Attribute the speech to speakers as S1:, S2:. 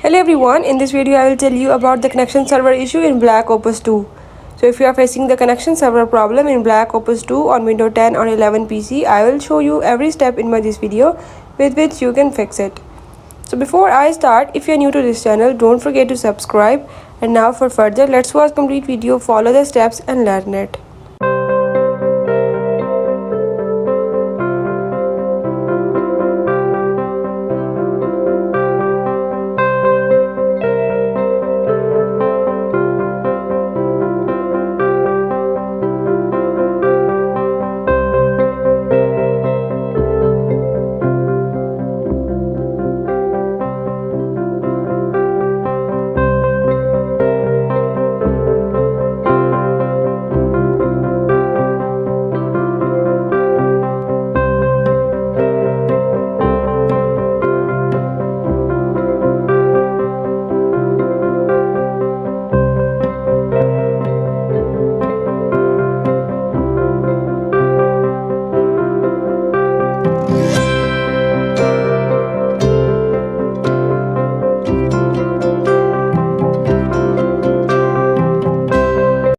S1: Hello everyone, in this video I will tell you about the connection server issue in Black Opus 2. So if you are facing the connection server problem in Black Opus 2 on Windows 10 or 11 PC, I will show you every step in this video with which you can fix it. So before I start, if you are new to this channel, don't forget to subscribe. And now for further, let's watch complete video, follow the steps and learn it.